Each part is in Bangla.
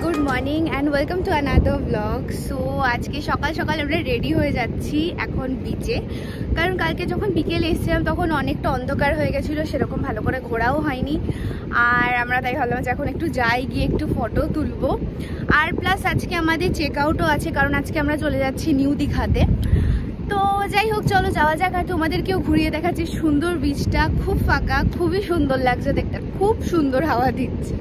Good morning and welcome to another blog. So আজকে সকাল সকাল আমরা রেডি হয়ে যাচ্ছি এখন বিচে, কারণ কালকে যখন বিকেলে এসেছিলাম তখন অনেকটা অন্ধকার হয়ে গেছিলো, সেরকম ভালো করে ঘোরাও হয়নি। আর আমরা তাই ভাবলাম যে এখন একটু যাই, গিয়ে একটু ফটো তুলবো। আর প্লাস আজকে আমাদের চেক আউটও আছে, কারণ আজকে আমরা চলে যাচ্ছি নিউ দীঘাতে। তো যাই হোক, চলো যাওয়া যাক। আর তোমাদেরকেও ঘুরিয়ে দেখাচ্ছি সুন্দর বিচটা, খুব ফাঁকা, খুবই সুন্দর লাগছে দেখতে, খুব সুন্দর হাওয়া দিচ্ছে।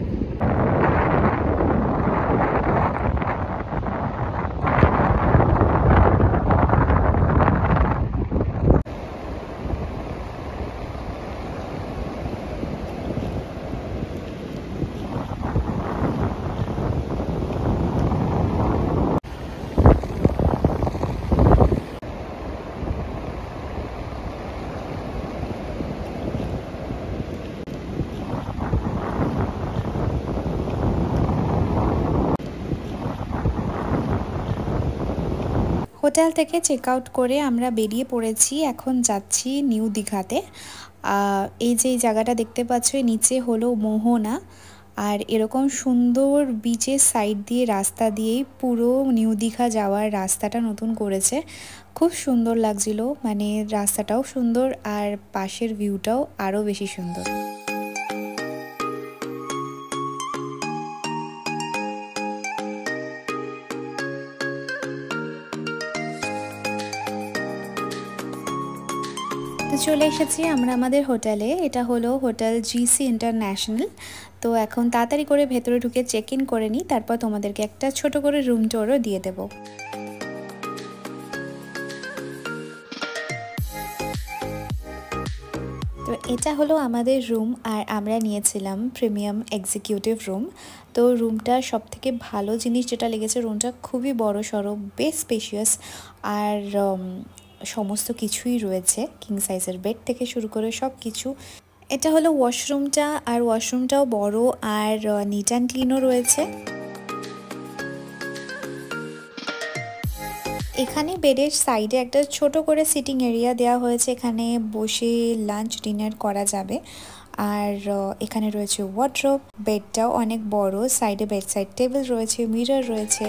হোটেল থেকে চেক আউট করে আমরা বেরিয়ে পড়েছি, এখন যাচ্ছি নিউ দীঘাতে। এই যে জায়গাটা দেখতে পাচ্ছ, নিচে হলো মোহনা। আর এরকম সুন্দর বিচের সাইড দিয়ে রাস্তা দিয়েই পুরো নিউ দীঘা যাওয়ার রাস্তাটা নতুন করেছে, খুব সুন্দর লাগছিল। মানে রাস্তাটাও সুন্দর আর পাশের ভিউটাও আরও বেশি সুন্দর। তো চলে এসেছি আমরা আমাদের হোটেলে। এটা হলো হোটেল জিসি ইন্টারন্যাশনাল। তো এখন তাড়াতাড়ি করে ভেতরে ঢুকে চেক ইন করে নিই, তারপর তোমাদেরকে একটা ছোট করে রুম টুরও দিয়ে দেব। তো এটা হলো আমাদের রুম, আর আমরা নিয়েছিলাম প্রিমিয়াম এক্সিকিউটিভ রুম। তো রুমটা সব থেকে ভালো জিনিস যেটা লেগেছে, রুমটা খুবই বড় সড়ো, বেশ স্পেশিয়াস, আর সমস্ত কিছুই রয়েছে, কিং সাইজের বেড থেকে শুরু করে সব কিছু। এটা হলো ওয়াশরুমটা, আর ওয়াশরুমটাও বড় আর নিট অ্যান্ড ক্লিনও রয়েছে। এখানে বেডের সাইডে একটা ছোট করে সিটিং এরিয়া দেওয়া হয়েছে, এখানে বসে লাঞ্চ ডিনার করা যাবে। আর এখানে রয়েছে ওয়ার্ডরোব, বেডটাও অনেক বড়, সাইডে বেড সাইড টেবিল রয়েছে, মিরর রয়েছে।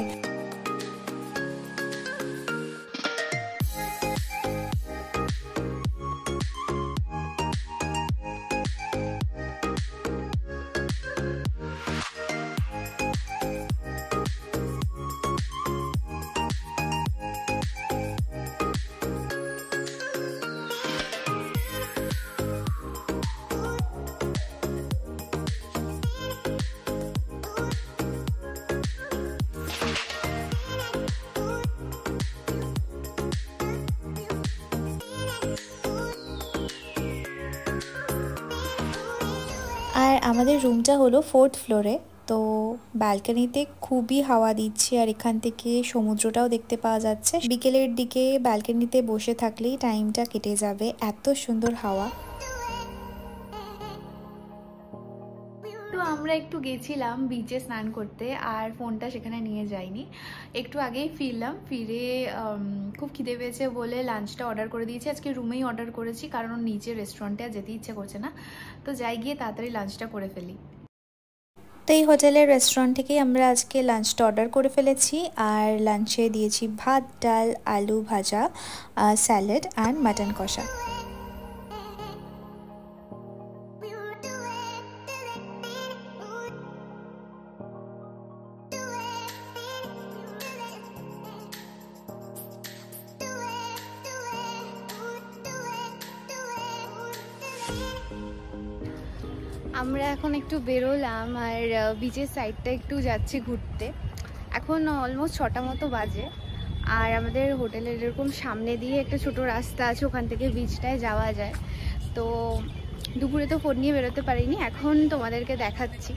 আর আমাদের রুমটা হলো 4th ফ্লোরে। তো ব্যালকনিতে খুবই হাওয়া দিচ্ছে, আর এখান থেকে সমুদ্রটাও দেখতে পাওয়া যাচ্ছে। বিকেলের দিকে ব্যালকনিতে বসে থাকলেই টাইমটা কেটে যাবে, এত সুন্দর হাওয়া। তো আমরা একটু গেছিলাম বিচে স্নান করতে, আর ফোনটা সেখানে নিয়ে যাইনি। একটু আগেই ফিরলাম, ফিরে খুব খিদে পেয়েছে বলে লাঞ্চটা অর্ডার করে দিয়েছি। আজকে রুমেই অর্ডার করেছি, কারণ নিচে রেস্টুরেন্টে আর যেতে ইচ্ছে করছে না। তো যাই, গিয়ে তাড়াতাড়ি লাঞ্চটা করে ফেলি। তো এই হোটেলের রেস্টুরেন্ট থেকেই আমরা আজকে লাঞ্চটা অর্ডার করে ফেলেছি। আর লাঞ্চে দিয়েছি ভাত, ডাল, আলু ভাজা, স্যালাড আর মাটন কষা। আমরা এখন একটু বেরোলাম, আর বিচের সাইডটা একটু যাচ্ছি ঘুরতে। এখন অলমোস্ট 6টা মতো বাজে, আর আমাদের হোটেলের এরকম সামনে দিয়ে একটা ছোট রাস্তা আছে, ওখান থেকে বিচটায় যাওয়া যায়। তো দুপুরে তো ফোন নিয়ে বেরোতে পারিনি, এখন তোমাদেরকে দেখাচ্ছি।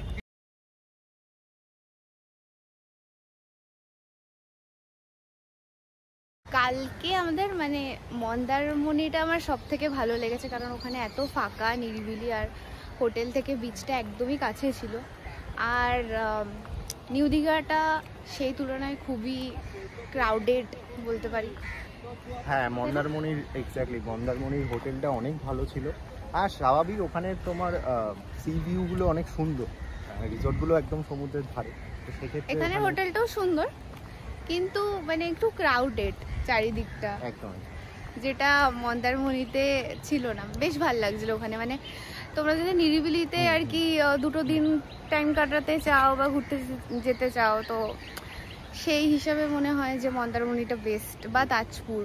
কালকে আমাদের মানে মন্দারমণিটা আমার সব থেকে ভালো লেগেছে, কারণ ওখানে এত ফাঁকা নিরিবিলি, আর হোটেল থেকে বিচটা একদমই কাছে ছিল। আর নিউ দীঘাটা সেই তুলনায় খুবই ক্রাউডেড বলতে পারি। হ্যাঁ, মন্দারমণির এক্স্যাক্টলি মন্দারমণির হোটেলটা অনেক ভালো ছিল। আর স্বাভাবিক ওখানে তোমার সি ভিউগুলো অনেক সুন্দর, রিসর্টগুলো একদম সমুদ্রের ধারে, তো সেক্ষেত্রে এখানে হোটেলটাও সুন্দর, কিন্তু মানে একটু ক্রাউডেড চারিদিকটা, একদম যেটা মন্দারমণিতে ছিল না। বেশ ভালো লাগছিল ওখানে, মানে তোমরা যদি নিরিবিলিতে আর কি 2 দিন টাইম কাটাতে চাও বা ঘুরতে যেতে চাও, তো সেই হিসাবে মনে হয় যে মন্দারমণিটা বেস্ট, বা তাজপুর।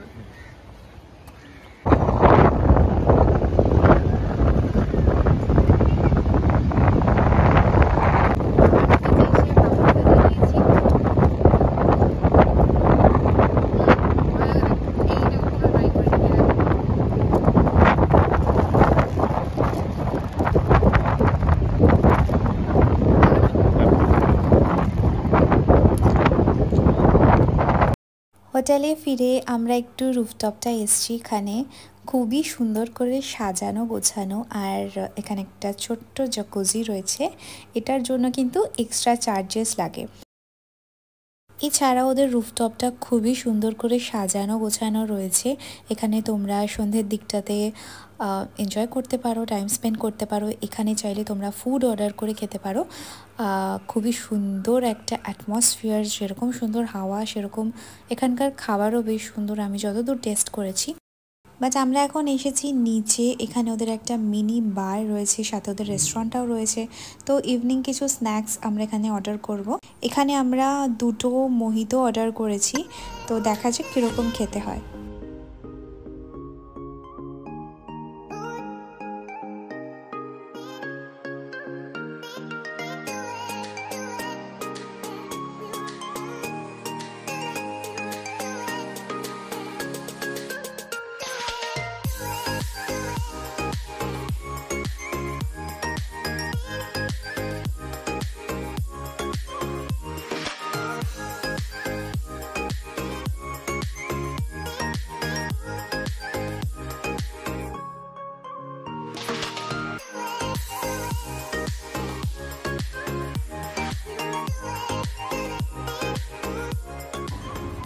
হোটেলে ফিরে আমরা একটু রুফটপটা এসছি। এখানে খুবই সুন্দর করে সাজানো গোছানো, আর এখানে একটা ছোট্ট জাকুজি রয়েছে, এটার জন্য কিন্তু এক্সট্রা চার্জেস লাগে। এছাড়া ওদের রুফটপটা খুবই সুন্দর করে সাজানো গোছানো রয়েছে। এখানে তোমরা সন্ধ্যের দিকটাতে এনজয় করতে পারো, টাইম স্পেন্ড করতে পারো। এখানে চাইলে তোমরা ফুড অর্ডার করে খেতে পারো। খুবই সুন্দর একটা অ্যাটমসফিয়ার, যেরকম সুন্দর হাওয়া সেরকম এখানকার খাবারও বেশ সুন্দর, আমি যতদূর টেস্ট করেছি। বাট আমরা এখন এসেছি নিচে, এখানে ওদের একটা মিনি বার রয়েছে, সাথে ওদের রেস্টুরেন্টটাও রয়েছে। তো ইভিনিং কিছু স্ন্যাক্স আমরা এখানে অর্ডার করব। এখানে আমরা 2টো মোহিতো অর্ডার করেছি, তো দেখা যাক কীরকম খেতে হয়।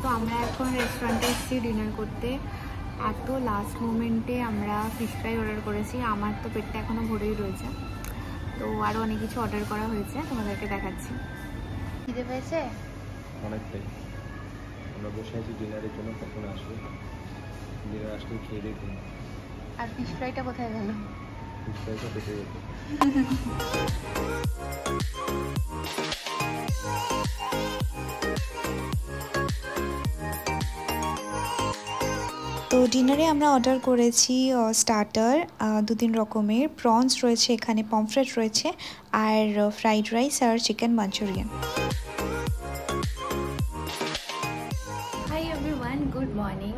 তো আমরা এখন রেস্টুরেন্টে এসেছি ডিনার করতে। এত লাস্ট মোমেন্টে আমরা ফিশ ফ্রাই অর্ডার করেছি, আমার তো পেটটা এখনও ভরেই রয়েছে। তো আরও অনেক কিছু অর্ডার করা হয়েছে, তোমাদেরকে দেখাচ্ছি। খিদে পেয়েছে অনেকটাই। আমরা বসে আছি ডিনারের জন্য, কখন আসবে, ডিনার আসলে খেয়ে দেখুন। আর ফিশ ফ্রাইটা কোথায় গেল? ফিশ ফ্রাইটা পেটে গেছে। তো ডিনারে আমরা অর্ডার করেছি স্টার্টার 2-3 রকমের, প্রনস রয়েছে এখানে, পমফ্রেট রয়েছে, আর ফ্রাইড রাইস আর chicken Manchurian. Hi everyone, good morning.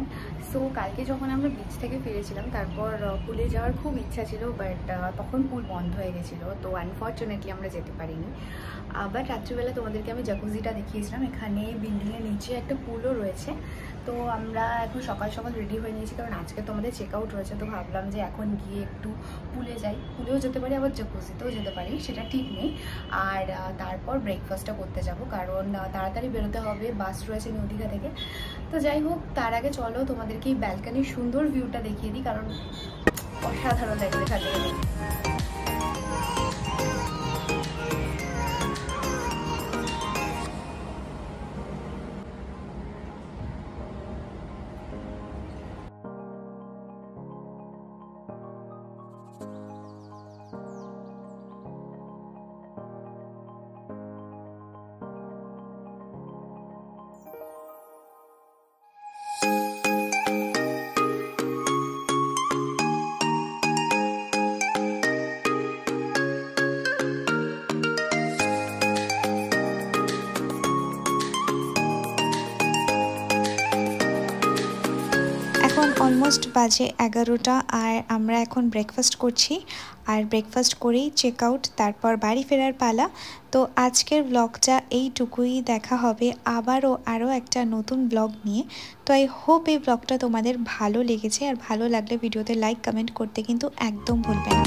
So কালকে যখন আমরা বিচ থেকে ফিরেছিলাম, তারপর পুলে যাওয়ার খুব ইচ্ছা ছিল, বাট তখন পুল বন্ধ হয়ে গেছিলো, তো আনফর্চুনেটলি আমরা যেতে পারিনি। আবার রাত্রিবেলা তোমাদেরকে আমি জাকুজিটা দেখিয়েছিলাম, এখানে বিল্ডিংয়ের নিচে একটা পুলও রয়েছে। তো আমরা এখন সকাল সকাল রেডি হয়ে নিয়েছি, কারণ আজকে তো আমাদের চেক আউট রয়েছে। তো ভাবলাম যে এখন গিয়ে একটু পুলে যাই, পুলেও যেতে পারি আবার জাকুজিতেও যেতে পারি, সেটা ঠিক নেই। আর তারপর ব্রেকফাস্টটা করতে যাব, কারণ তাড়াতাড়ি বেরোতে হবে, বাস রয়েছে নিউ দীঘা থেকে। তো যাই হোক, তার আগে চলো তোমাদেরকে এই ব্যালকনির সুন্দর ভিউটা দেখিয়ে দিই, কারণ অসাধারণ লাগবে এখানে। এখন অলমোস্ট বাজে 11টা, আর আমরা এখন ব্রেকফাস্ট করছি, আর ব্রেকফাস্ট করেই চেক আউট, তারপর বাড়ি ফেরার পালা। তো আজকের ব্লগটা এইটুকুই, দেখা হবে আরও একটা নতুন ব্লগ নিয়ে। তো আই হোপ এই ব্লগটা তোমাদের ভালো লেগেছে, আর ভালো লাগলে ভিডিওতে লাইক কমেন্ট করতে কিন্তু একদম ভুলবে না।